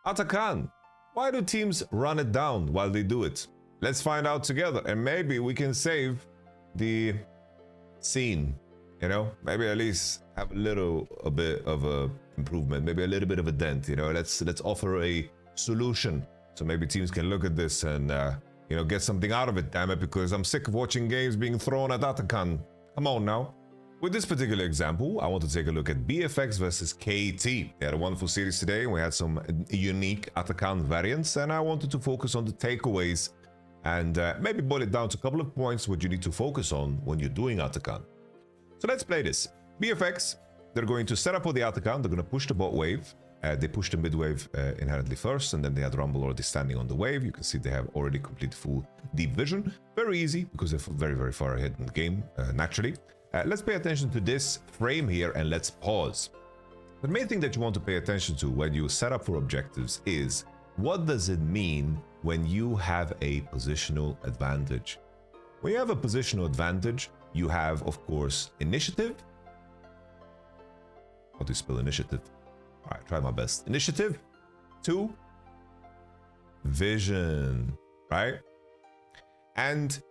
Athakan, why do teams run it down while they do it? Let's find out together, and maybe we can save the scene, you know? Maybe at least have a bit of a improvement, maybe a little bit of a dent, you know? Let's offer a solution so maybe teams can look at this and you know, get something out of it, damn it, because I'm sick of watching games being thrown at Athakan. Come on now. With this particular example, I want to take a look at BFX versus KT. They had a wonderful series today, and we had some unique Athakan variants, and I wanted to focus on the takeaways and maybe boil it down to a couple of points what you need to focus on when you're doing Athakan. So let's play this. BFX, they're going to set up for the Athakan, they're going to push the bot wave. They pushed the mid wave inherently first, and then they had Rumble already standing on the wave. You can see they have already complete full deep vision. Very easy, because they're very, very far ahead in the game, naturally. Let's pay attention to this frame here, and let's pause. The main thing that you want to pay attention to when you set up for objectives is, what does it mean when you have a positional advantage? When you have a positional advantage, you have, of course, initiative. How do you spell initiative? All right, try my best. Initiative. 2. Vision, right? And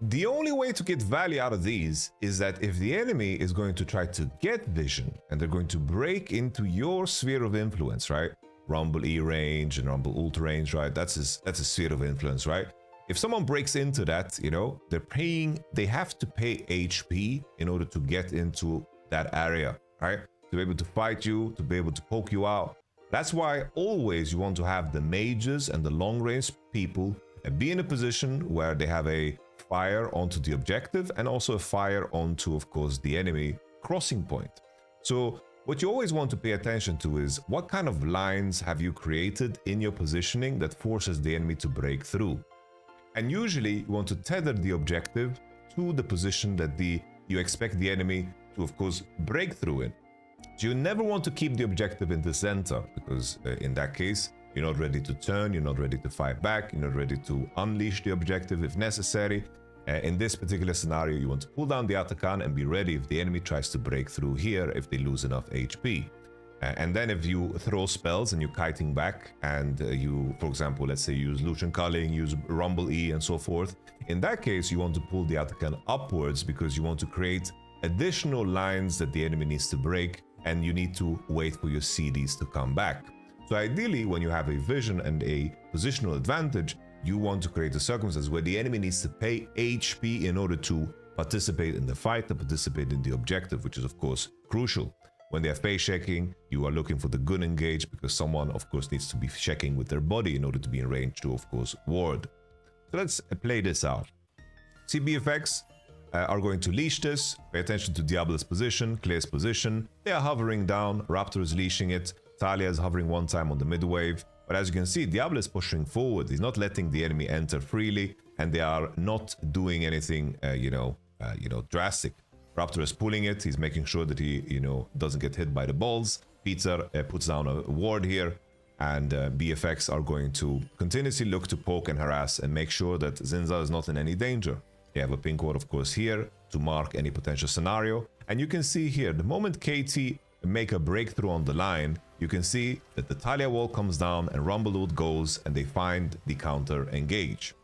the only way to get value out of these is that if the enemy is going to try to get vision and they're going to break into your sphere of influence, right? Rumble E range and Rumble ult range, right? That's a sphere of influence, right? If someone breaks into that, you know, they have to pay HP in order to get into that area, right? To be able to fight you, to be able to poke you out. That's why always you want to have the mages and the long range people and be in a position where they have a fire onto the objective and also a fire onto, of course, the enemy crossing point. So what you always want to pay attention to is what kind of lines have you created in your positioning that forces the enemy to break through. And usually you want to tether the objective to the position that you expect the enemy to, of course, break through in. So you never want to keep the objective in the center, because in that case, you're not ready to turn, you're not ready to fight back, you're not ready to unleash the objective if necessary. In this particular scenario, you want to pull down the Athakan and be ready if the enemy tries to break through here if they lose enough HP. And then if you throw spells and you're kiting back and you, for example, let's say use Lucian Culling, use Rumble E and so forth, in that case, you want to pull the Athakan upwards because you want to create additional lines that the enemy needs to break, and you need to wait for your CDs to come back. So ideally, when you have a vision and a positional advantage, you want to create a circumstance where the enemy needs to pay HP in order to participate in the fight, to participate in the objective, which is of course crucial. When they have phase checking, you are looking for the good engage because someone of course needs to be checking with their body in order to be in range to, of course, ward. So let's play this out. CBFX are going to leash this. Pay attention to Diablo's position, Clear's position. They are hovering down, Raptor is leashing it, Talia is hovering one time on the mid wave. But as you can see, Diablo is pushing forward. He's not letting the enemy enter freely, and they are not doing anything, drastic. Raptor is pulling it. He's making sure that he, doesn't get hit by the balls. Peter puts down a ward here, and BFX are going to continuously look to poke and harass and make sure that Zinza is not in any danger. They have a pink ward, of course, here to mark any potential scenario. And you can see here, the moment KT make a breakthrough on the line, you can see that the Talia wall comes down and Rumble ult goes and they find the counter engage.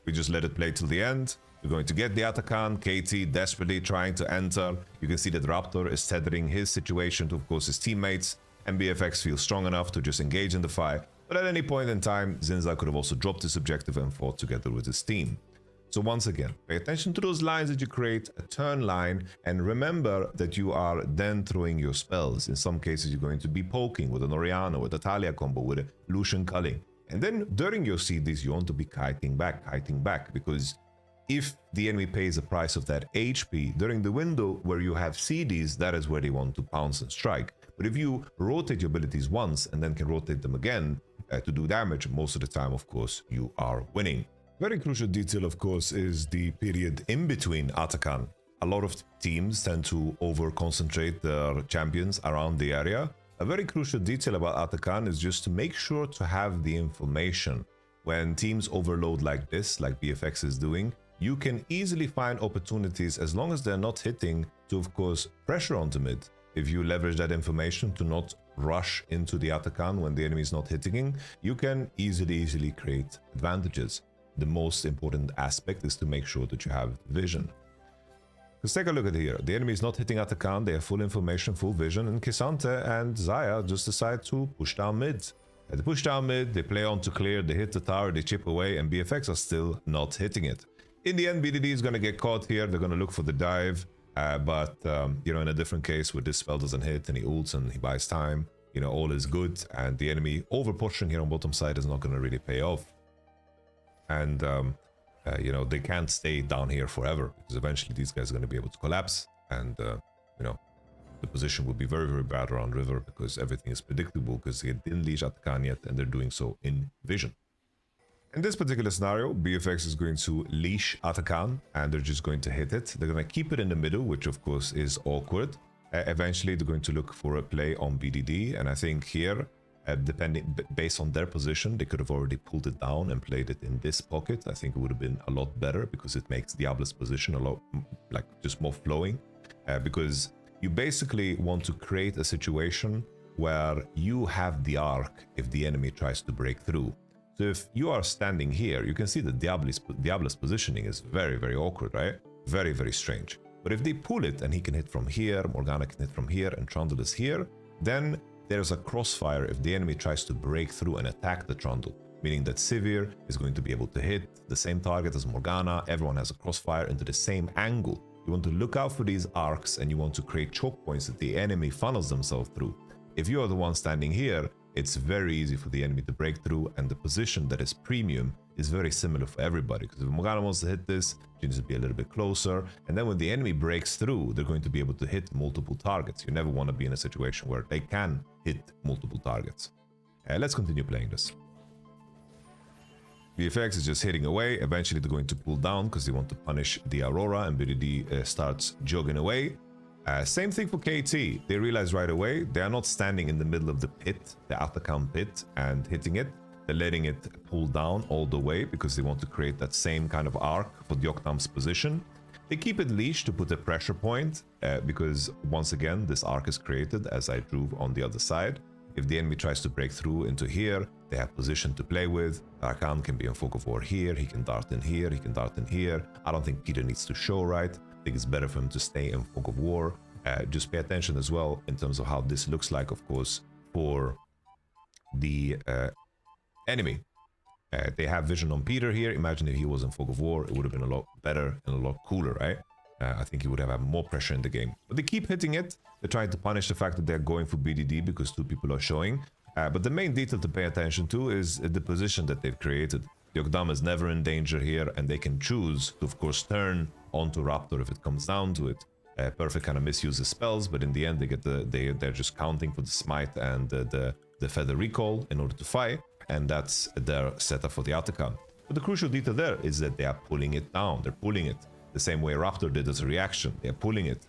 We just let it play till the end. We're going to get the Athakan, KT desperately trying to enter. You can see that Raptor is tethering his situation to, of course, his teammates, and BFX feels strong enough to just engage in the fight. But at any point in time, Zinza could have also dropped his objective and fought together with his team. So once again, pay attention to those lines that you create, a turn line, and remember that you are then throwing your spells. In some cases, you're going to be poking with an Orianna, with a Talia combo, with a Lucian Culling. And then during your CDs, you want to be kiting back, because if the enemy pays the price of that HP, during the window where you have CDs, that is where they want to pounce and strike. But if you rotate your abilities once and then can rotate them again to do damage, most of the time, of course, you are winning. Very crucial detail, of course, is the period in between Athakan. A lot of teams tend to over-concentrate their champions around the area. A very crucial detail about Athakan is just to make sure to have the information. When teams overload like this, like BFX is doing, you can easily find opportunities as long as they're not hitting to, of course, pressure onto mid. if you leverage that information to not rush into the Athakan when the enemy is not hitting, you can easily create advantages. The most important aspect is to make sure that you have vision. Let's take a look at here. The enemy is not hitting Athakan, they have full information, full vision, and K'Sante and Xayah just decide to push down mid. They push down mid, they play on to clear, they hit the tower, they chip away, and BFX are still not hitting it. In the end, BDD is going to get caught here, they're going to look for the dive, but you know, in a different case where this spell doesn't hit and he ults and he buys time, you know, all is good, and the enemy over pushing here on bottom side is not going to really pay off. And you know, they can't stay down here forever, because eventually these guys are going to be able to collapse, and you know, the position will be very bad around river, because everything is predictable, because they didn't leash Athakan yet, and they're doing so in vision. In this particular scenario, BFX is going to leash Athakan, and they're just going to hit it. They're going to keep it in the middle, which of course is awkward. Eventually, they're going to look for a play on BDD, and I think here, based on their position, they could have already pulled it down and played it in this pocket. I think it would have been a lot better, because it makes Diablo's position a lot, like, just more flowing. Because you basically want to create a situation where you have the arc if the enemy tries to break through. So if you are standing here, you can see that Diablo's positioning is very awkward, right? Very strange. But if they pull it and he can hit from here, Morgana can hit from here, and Trundle is here, then there's a crossfire if the enemy tries to break through and attack the Trundle, meaning that Sivir is going to be able to hit the same target as Morgana. Everyone has a crossfire into the same angle. You want to look out for these arcs, and you want to create choke points that the enemy funnels themselves through. If you are the one standing here, it's very easy for the enemy to break through, and the position that is premium is very similar for everybody, because if Morgana wants to hit this, she needs to be a little bit closer, and then when the enemy breaks through, they're going to be able to hit multiple targets. You never want to be in a situation where they can hit multiple targets. Let's continue playing this. VFX is just hitting away. Eventually they're going to pull down because they want to punish the Aurora, and BDD starts jogging away. Same thing for KT. They realize right away they are not standing in the middle of the pit, the Athakan pit, and hitting it. They're letting it pull down all the way because they want to create that same kind of arc for Dioktam's position. They keep it leashed to put a pressure point because once again this arc is created as I drew on the other side. If the enemy tries to break through into here, they have position to play with. Athakan can be in fog of war here, he can dart in here, he can dart in here. I don't think Peter needs to show right. I think it's better for him to stay in fog of war. Just pay attention as well in terms of how this looks like, of course, for the enemy. They have vision on Peter here. Imagine if he was in fog of war, it would have been a lot better and a lot cooler, right? I think he would have had more pressure in the game. But they keep hitting it. They're trying to punish the fact that they're going for BDD because two people are showing. But the main detail to pay attention to is the position that they've created. Dioktam is never in danger here, and they can choose to, of course, turn onto Raptor if it comes down to it. Perfect kind of misuses spells, but in the end, they get they're just counting for the smite and the feather recall in order to fight, and that's their setup for the Athakan. But the crucial detail there is that they are pulling it down. They're pulling it the same way Raptor did as a reaction. They're pulling it.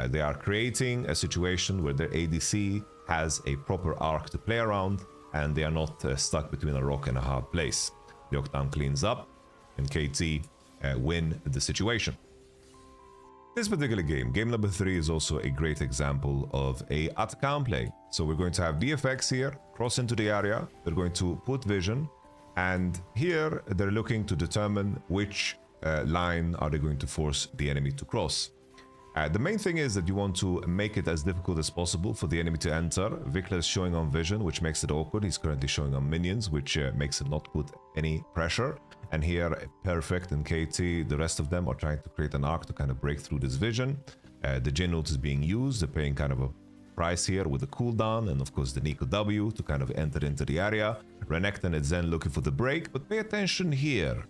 They are creating a situation where their ADC has a proper arc to play around, and they are not stuck between a rock and a hard place. Dioktam cleans up, and KT win the situation. This particular game, game number 3, is also a great example of a Athakan play. So we're going to have VFX here, cross into the area, they're going to put vision, and here they're looking to determine which line are they going to force the enemy to cross. The main thing is that you want to make it as difficult as possible for the enemy to enter. Vikla is showing on vision, which makes it awkward. He's currently showing on minions, which makes it not put any pressure. And here, Perfect and KT, the rest of them are trying to create an arc to kind of break through this vision. The Jhin ult is being used. They're paying kind of a price here with the cooldown, and of course the Nico W to kind of enter into the area. Renekton is then looking for the break, but pay attention here.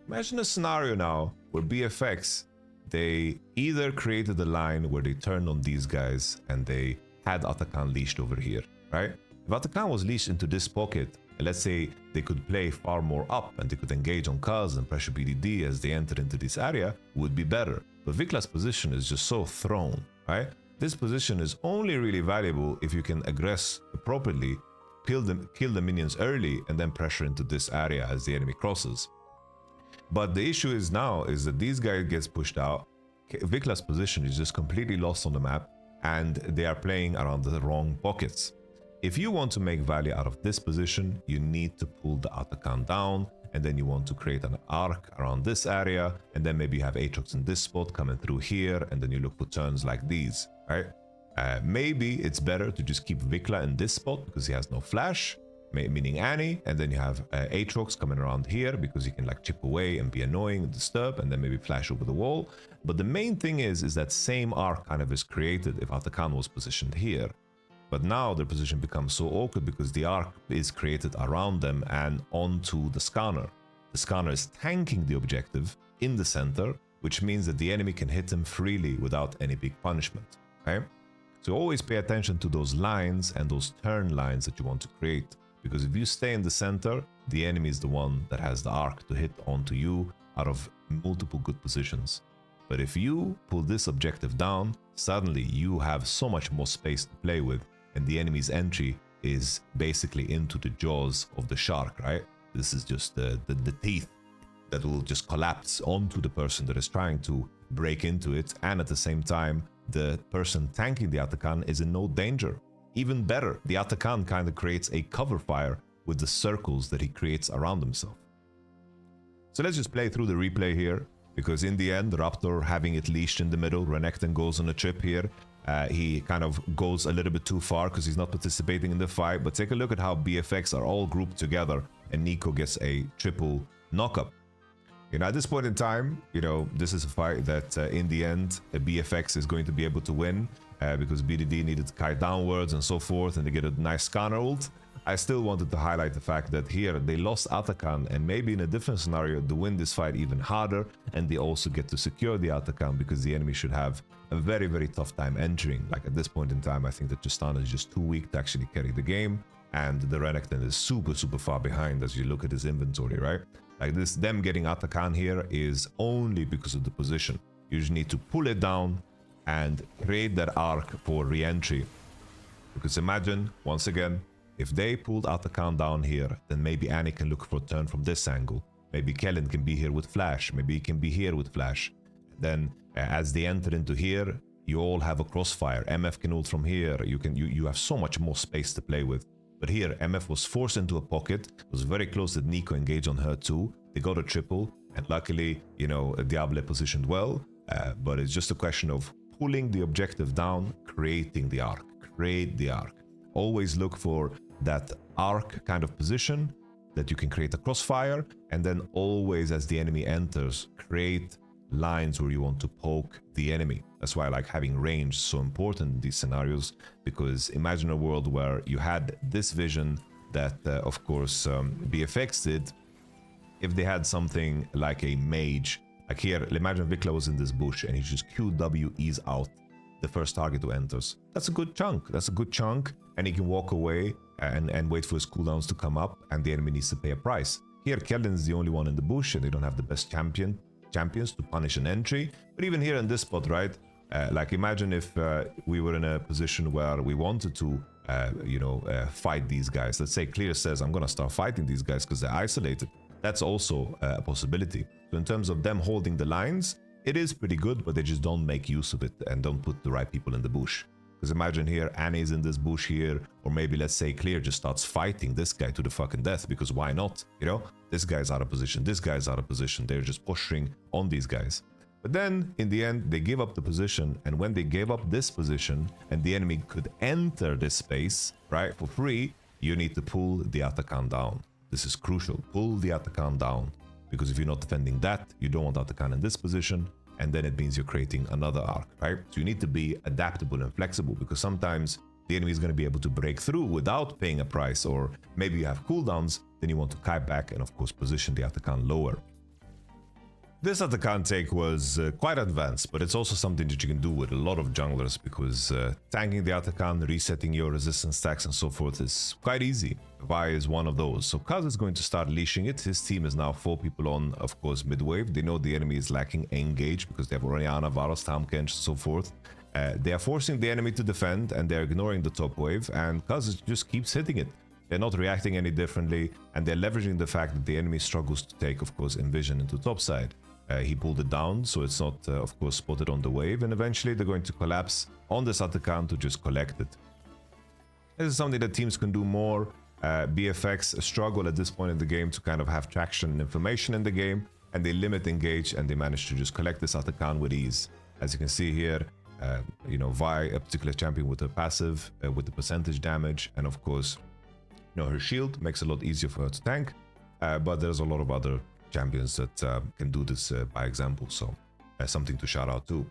Imagine a scenario now where BFX, they either created a line where they turned on these guys and they had Athakan leashed over here, right? If Athakan was leashed into this pocket, and let's say they could play far more up and they could engage on Kaz and pressure BDD as they enter into this area, would be better. But Vikla's position is just so thrown, right? This position is only really valuable if you can aggress appropriately, kill the minions early, and then pressure into this area as the enemy crosses. But the issue is now is that these guys gets pushed out. Vikla's position is just completely lost on the map. and they are playing around the wrong pockets. If you want to make value out of this position, you need to pull the Athakan down, and then you want to create an arc around this area, and then maybe you have Aatrox in this spot coming through here, and then you look for turns like these, right? Maybe it's better to just keep Vikla in this spot because he has no flash, meaning Annie, and then you have Aatrox coming around here because he can like chip away and be annoying and disturb, and then maybe flash over the wall. But the main thing is that same arc kind of is created if Athakan was positioned here. But now their position becomes so awkward because the arc is created around them and onto the scanner. The scanner is tanking the objective in the center, which means that the enemy can hit him freely without any big punishment, okay? So always pay attention to those lines and those turn lines that you want to create, because if you stay in the center, the enemy is the one that has the arc to hit onto you out of multiple good positions. But if you pull this objective down, suddenly you have so much more space to play with, and the enemy's entry is basically into the jaws of the shark, right? This is just the teeth that will just collapse onto the person that is trying to break into it, and at the same time, the person tanking the Athakan is in no danger. Even better, the Athakan kind of creates a cover fire with the circles that he creates around himself. So let's just play through the replay here, because in the end, Raptor having it leashed in the middle, Renekton goes on a trip here. He kind of goes a little bit too far because he's not participating in the fight, but take a look at how BFX are all grouped together and Nico gets a triple knockup. You know, at this point in time, you know, this is a fight that in the end, BFX is going to be able to win because BDD needed to kite downwards and so forth, and they get a nice scanner ult. I still wanted to highlight the fact that here they lost Athakan, and maybe in a different scenario, they win this fight even harder, and they also get to secure the Athakan because the enemy should have a very, very tough time entering. Like at this point in time, I think that Tristana is just too weak to actually carry the game, and the Renekton is super, super far behind as you look at his inventory, right? Like this, them getting Athakan here is only because of the position. You just need to pull it down and create that arc for re-entry. Because imagine, once again, if they pulled Athakan down here, then maybe Annie can look for a turn from this angle. Maybe Kellen can be here with flash. Maybe he can be here with flash. Then as they enter into here, you all have a crossfire. MF can ult from here. You have so much more space to play with. But here, MF was forced into a pocket. It was very close that Nico engaged on her too. They got a triple, and luckily, you know, Diable positioned well. But it's just a question of pulling the objective down, creating the arc. Create the arc. Always look for that arc kind of position that you can create a crossfire, and then always as the enemy enters, create lines where you want to poke the enemy. That's why I like having range so important in these scenarios, because imagine a world where you had this vision that of course BFX did. If they had something like a mage, like here, imagine Vikla was in this bush and he just QWEs out the first target who enters. That's a good chunk. That's a good chunk, and he can walk away and wait for his cooldowns to come up, and the enemy needs to pay a price. Here, Kellen is the only one in the bush, and they don't have the best champions to punish an entry. But even here in this spot, right? Like imagine if we were in a position where we wanted to, fight these guys. Let's say Clear says, I'm gonna start fighting these guys because they're isolated. That's also a possibility. So in terms of them holding the lines, it is pretty good, but they just don't make use of it and don't put the right people in the bush. Because imagine here, Annie's in this bush here, or maybe let's say Clear just starts fighting this guy to the fucking death, because why not? You know, this guy's out of position, this guy's out of position, they're just pushing on these guys. But then, in the end, they give up the position, and when they gave up this position, and the enemy could enter this space, right, for free, you need to pull the Athakan down. This is crucial, pull the Athakan down, because if you're not defending that, you don't want Athakan in this position, and then it means you're creating another arc, right? So you need to be adaptable and flexible, because sometimes the enemy is going to be able to break through without paying a price, or maybe you have cooldowns, then you want to kite back and of course position the Athakan lower. This Athakan take was quite advanced, but it's also something that you can do with a lot of junglers, because tanking the Athakan, resetting your resistance stacks and so forth is quite easy. Vi is one of those. So Kaz is going to start leashing it. His team is now 4 people on, of course, mid-wave. They know the enemy is lacking engage because they have Orianna, Varus, Tahm Kench, and so forth. They are forcing the enemy to defend, and they're ignoring the top wave, and Kaz just keeps hitting it. They're not reacting any differently, and they're leveraging the fact that the enemy struggles to take, of course, Envision into topside. he pulled it down, so it's not, of course, spotted on the wave. And eventually they're going to collapse on this Athakan to just collect it. This is something that teams can do more. BFX struggle at this point in the game to kind of have traction and information in the game, and they limit engage, and they manage to just collect this Athakan with ease. As you can see here, you know, Vi, a particular champion with her passive, with the percentage damage, and of course, you know, her shield makes it a lot easier for her to tank. But there's a lot of other champions that can do this by example, so something to shout out to.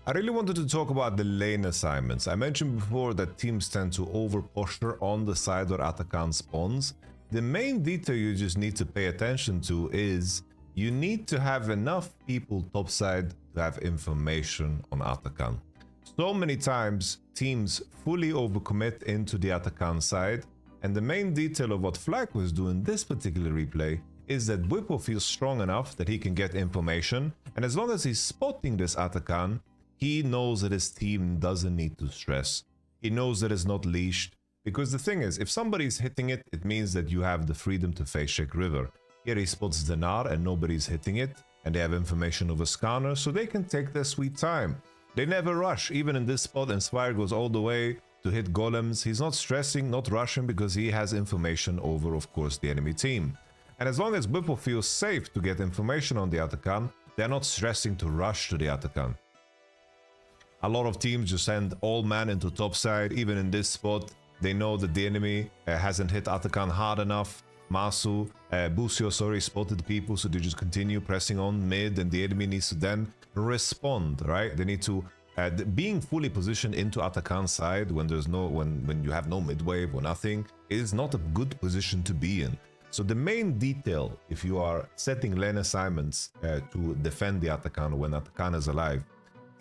I really wanted to talk about the lane assignments. I mentioned before that teams tend to over-posture on the side where Athakan spawns. The main detail you just need to pay attention to is you need to have enough people topside to have information on Athakan. So many times teams fully overcommit into the Athakan side, and the main detail of what Flak was doing this particular replay is that Whippo feels strong enough that he can get information, and as long as he's spotting this Athakan, he knows that his team doesn't need to stress. He knows that it's not leashed, because the thing is, if somebody's hitting it, it means that you have the freedom to face check river. Here he spots Dinar and nobody's hitting it, and they have information of a scanner, so they can take their sweet time. They never rush, even in this spot, Inspire goes all the way to hit golems. He's not stressing, not rushing, because he has information over, of course, the enemy team. And as long as Whippo feels safe to get information on the Athakan, they're not stressing to rush to the Athakan. A lot of teams just send all man into topside, even in this spot. They know that the enemy hasn't hit Athakan hard enough. Busio, sorry, spotted people, so they just continue pressing on mid, and the enemy needs to then respond, right? They need to, being fully positioned into Athakan's side when there's no, when you have no mid wave or nothing, is not a good position to be in. So the main detail, if you are setting lane assignments to defend the Athakan when Athakan is alive,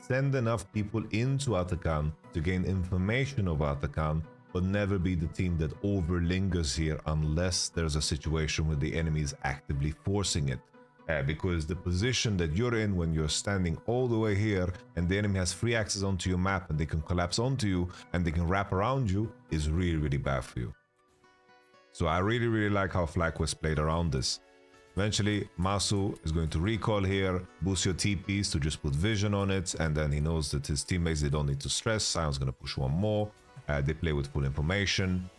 send enough people into Athakan to gain information of Athakan, but never be the team that overlingers here unless there's a situation where the enemy is actively forcing it. Because the position that you're in when you're standing all the way here and the enemy has free access onto your map and they can collapse onto you and they can wrap around you is really, really bad for you. So I really, really like how FlyQuest played around this. Eventually, Masu is going to recall here, Busio TPs to just put vision on it, and then he knows that his teammates, they don't need to stress. Sion's going to push one more. They play with full information.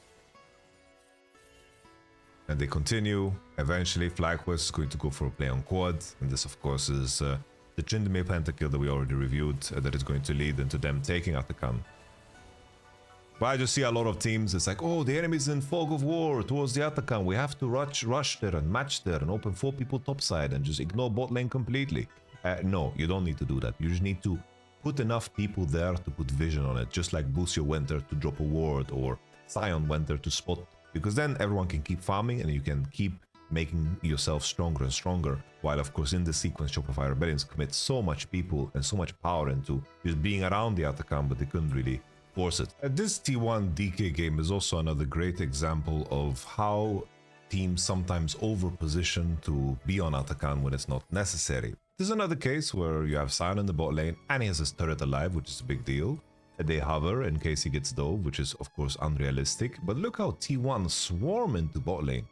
And they continue. Eventually, FlyQuest is going to go for a play on quad, and this, of course, is the Tryndamere pentakill that we already reviewed that is going to lead into them taking Athakan. But I just see a lot of teams, it's like, oh, the enemy's in fog of war towards the Athakan. We have to rush there and match there and open 4 people topside and just ignore bot lane completely. No, you don't need to do that. You just need to put enough people there to put vision on it, just like Busio went there to drop a ward or Sion went there to spot, because then everyone can keep farming and you can keep making yourself stronger and stronger, while of course in the sequence Shopify Rebellions commit so much people and so much power into just being around the Athakan, but they couldn't really force it. This T1 DK game is also another great example of how teams sometimes over-position to be on Athakan when it's not necessary. There's another case where you have Sion in the bot lane and he has his turret alive, which is a big deal. They hover in case he gets dove, which is of course unrealistic, but look how T1 swarm into bot lane.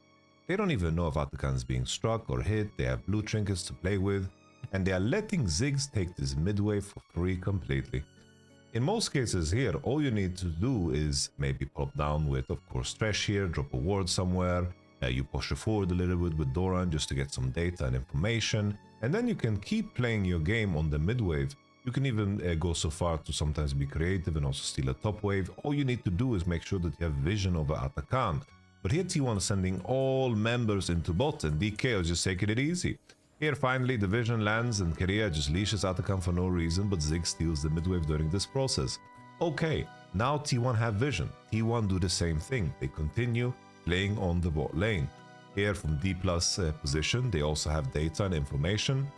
They don't even know if Athakan is being struck or hit, they have blue trinkets to play with, and they are letting Ziggs take this mid wave for free completely. In most cases here, all you need to do is maybe pop down with, of course, Thresh here, drop a ward somewhere, you push it forward a little bit with Doran just to get some data and information, and then you can keep playing your game on the mid wave. You can even go so far to sometimes be creative and also steal a top wave. All you need to do is make sure that you have vision over Athakan. But here T1 is sending all members into bot and DK is just taking it easy. Here finally the vision lands and Keria just leashes Athakan for no reason, but Ziggs steals the midwave during this process. Okay, now T1 have vision. T1 do the same thing. They continue playing on the bot lane. Here from D+ position, they also have data and information.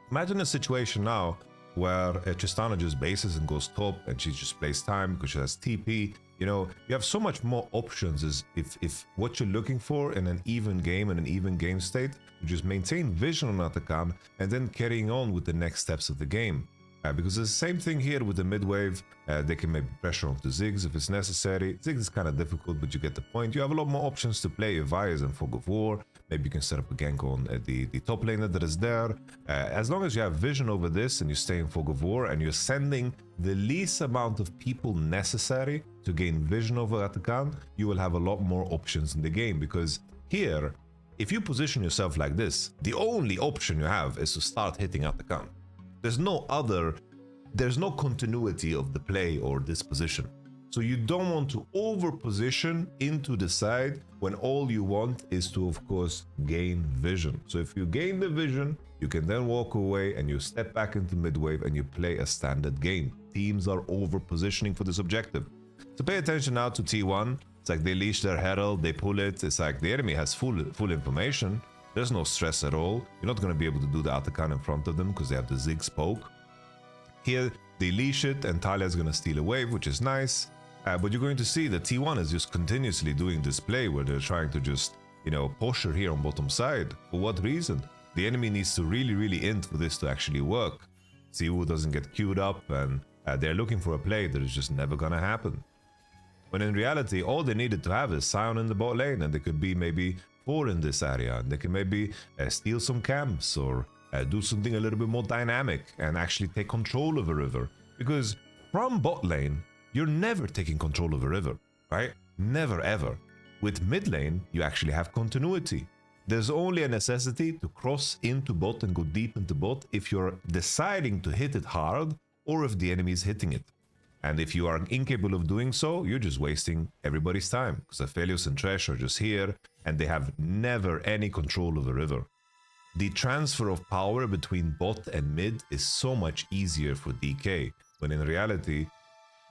Imagine a situation now where Tristana just bases and goes top and she just plays time because she has TP. You know, you have so much more options as if what you're looking for in an even game, in an even game state, you just maintain vision on Athakan and then carrying on with the next steps of the game. Because it's the same thing here with the mid wave. They can maybe pressure onto Ziggs if it's necessary. Ziggs is kind of difficult, but you get the point. You have a lot more options to play if Vi is in Fog of War. Maybe you can set up a gank on the top laner that is there. As long as you have vision over this and you stay in Fog of War and you're sending the least amount of people necessary to gain vision over Athakan, you will have a lot more options in the game. Because here, if you position yourself like this, the only option you have is to start hitting Athakan. There's no continuity of the play or this position. So you don't want to over position into the side when all you want is to, of course, gain vision. So if you gain the vision, you can then walk away and you step back into mid wave and you play a standard game. Teams are over positioning for this objective. So pay attention now to T1. It's like they leash their herald, they pull it. It's like the enemy has full information. There's no stress at all. You're not going to be able to do the Athakan in front of them because they have the Ziggs poke. Here, they leash it and Talia is going to steal a wave, which is nice. But you're going to see that T1 is just continuously doing this play where they're trying to just, posture here on bottom side. For what reason? The enemy needs to really int for this to actually work. Siwu doesn't get queued up and they're looking for a play that is just never going to happen. When in reality, all they needed to have is Sion in the bot lane and they could be maybe 4 in this area. And they can maybe steal some camps or do something a little bit more dynamic and actually take control of a river. Because from bot lane, you're never taking control of a river, right? Never ever. With mid lane, you actually have continuity. There's only a necessity to cross into bot and go deep into bot if you're deciding to hit it hard or if the enemy is hitting it. And if you are incapable of doing so, you're just wasting everybody's time because Aphelios and Thresh are just here and they have never any control of the river. The transfer of power between bot and mid is so much easier for DK, when in reality,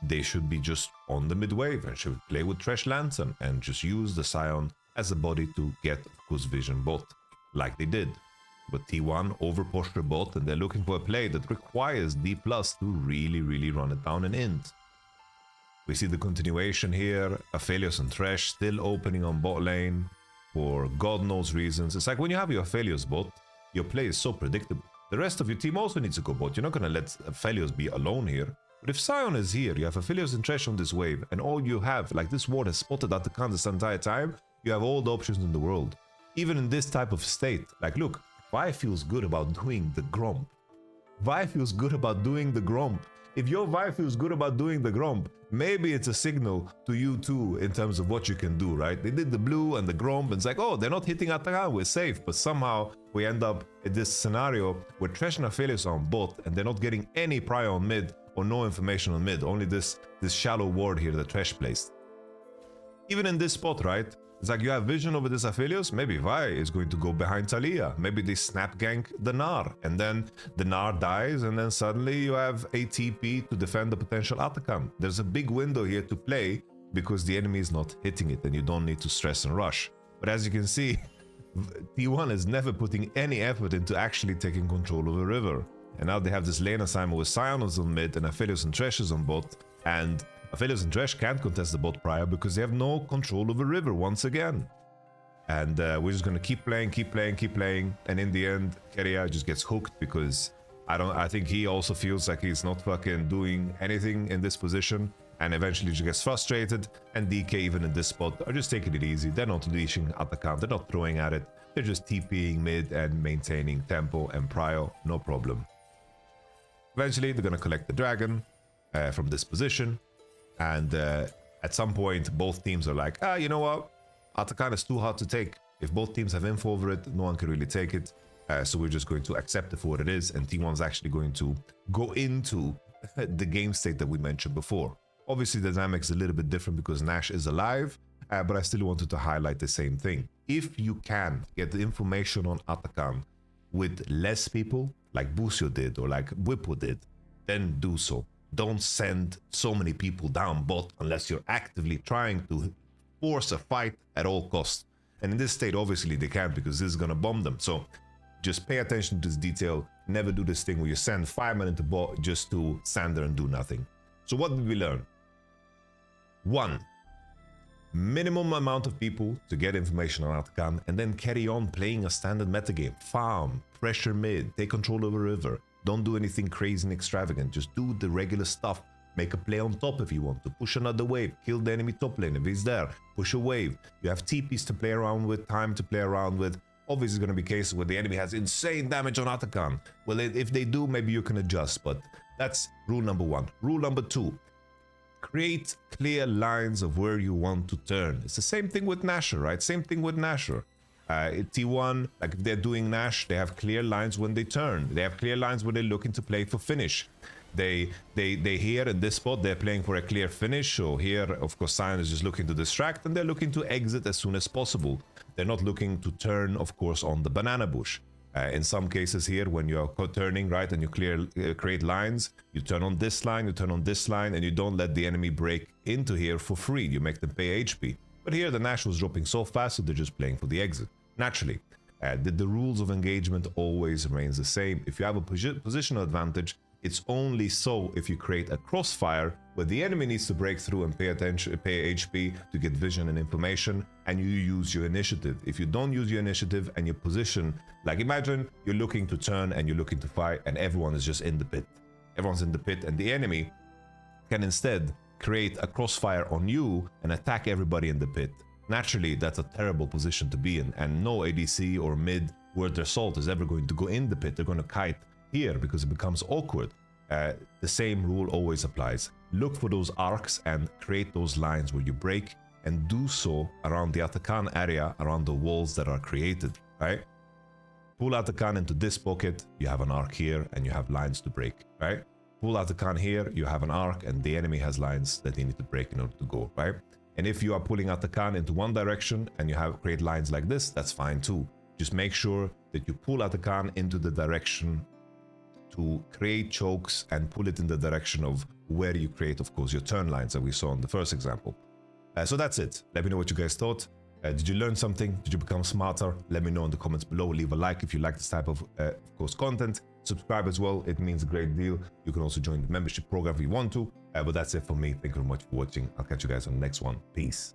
they should be just on the mid wave and should play with Thresh Lantern and just use the Sion as a body to get, of course, vision bot, like they did. But T1 over-pushed their bot and they're looking for a play that requires D+ to really run it down and int. We see the continuation here, Aphelios and Thresh still opening on bot lane for God knows reasons. It's like when you have your Aphelios bot, your play is so predictable. The rest of your team also needs to go bot. You're not going to let Aphelios be alone here. But if Sion is here, you have Aphelios and Thresh on this wave, and all you have, like this ward has spotted Athakan this entire time, you have all the options in the world. Even in this type of state, like look, Vi feels good about doing the Gromp. Vi feels good about doing the Gromp. If your Vi feels good about doing the Gromp, maybe it's a signal to you too in terms of what you can do, right? They did the blue and the Gromp and it's like, oh, they're not hitting Athakan, we're safe. But somehow we end up in this scenario where Thresh and Aphelios are on bot and they're not getting any prior on mid or no information on mid, only this shallow ward here that Thresh placed. Even in this spot, right? It's like you have vision over this Aphelios, maybe Vi is going to go behind Talia. Maybe they snap gank the Gnar, and then the Gnar dies, and then suddenly you have a TP to defend the potential Athakan. There's a big window here to play because the enemy is not hitting it, and you don't need to stress and rush. But as you can see, T1 is never putting any effort into actually taking control of the river. And now they have this lane assignment with Sion on mid and Aphelios and Thresh is on bot, and Aphelios and Thresh can't contest the bot prior because they have no control of the river once again. And we're just going to keep playing, and in the end, Keria just gets hooked because I think he also feels like he's not fucking doing anything in this position, and eventually just gets frustrated, and DK even in this spot are just taking it easy. They're not leashing Athakan, they're not throwing at it, they're just TPing mid and maintaining tempo and prio, no problem. Eventually, they're going to collect the dragon from this position. And at some point, both teams are like, you know what? Athakan is too hard to take. If both teams have info over it, no one can really take it. So we're just going to accept it for what it is. And T1's actually going to go into the game state that we mentioned before. Obviously, the dynamic's a little bit different because Nash is alive. But I still wanted to highlight the same thing. If you can get the information on Athakan with less people, like Busio did or like Whippo did, then do so. Don't send so many people down bot unless you're actively trying to force a fight at all costs. And in this state, obviously they can't because this is going to bomb them. So just pay attention to this detail. Never do this thing where you send 5 men into bot just to stand there and do nothing. So what did we learn? 1. Minimum amount of people to get information on Athakan and then carry on playing a standard metagame. Farm, pressure mid, take control of a river. Don't do anything crazy and extravagant. Just do the regular stuff. Make a play on top if you want to. Push another wave. Kill the enemy top lane if he's there. Push a wave. You have TPs to play around with, time to play around with. Obviously, going to be cases where the enemy has insane damage on Athakan. Well, if they do, maybe you can adjust, but that's rule number 1. Rule number 2, create clear lines of where you want to turn. It's the same thing with Nashor, right? Same thing with Nashor. T1, like if they're doing Nash, they have clear lines when they turn. They have clear lines when they're looking to play for finish. They here in this spot, they're playing for a clear finish. So here, of course, Sion is just looking to distract, and they're looking to exit as soon as possible. They're not looking to turn, of course, on the banana bush. In some cases here, when you're turning, right, and you create lines, you turn on this line, you turn on this line, and you don't let the enemy break into here for free. You make them pay HP. But here, the Nash was dropping so fast, so they're just playing for the exit. Naturally, the rules of engagement always remains the same. If you have a positional advantage, it's only so if you create a crossfire where the enemy needs to break through and pay HP to get vision and information, and you use your initiative. If you don't use your initiative and your position, like imagine you're looking to turn and you're looking to fight and everyone is just in the pit. Everyone's in the pit and the enemy can instead create a crossfire on you and attack everybody in the pit. Naturally, that's a terrible position to be in, and no ADC or mid worth their salt is ever going to go in the pit. They're going to kite here because it becomes awkward. The same rule always applies. Look for those arcs and create those lines where you break, and do so around the Athakan area, around the walls that are created, right? Pull Athakan into this pocket, you have an arc here and you have lines to break, right? Pull Athakan here, you have an arc and the enemy has lines that they need to break in order to go, right? And if you are pulling Athakan into one direction and you have great lines like this, that's fine too. Just make sure that you pull Athakan into the direction to create chokes and pull it in the direction of where you create, of course, your turn lines that we saw in the first example. So that's it. Let me know what you guys thought. Did you learn something? Did you become smarter? Let me know in the comments below. Leave a like if you like this type of course, content. Subscribe as well. It means a great deal. You can also join the membership program if you want to. But that's it for me. Thank you very much for watching. I'll catch you guys on the next one. Peace.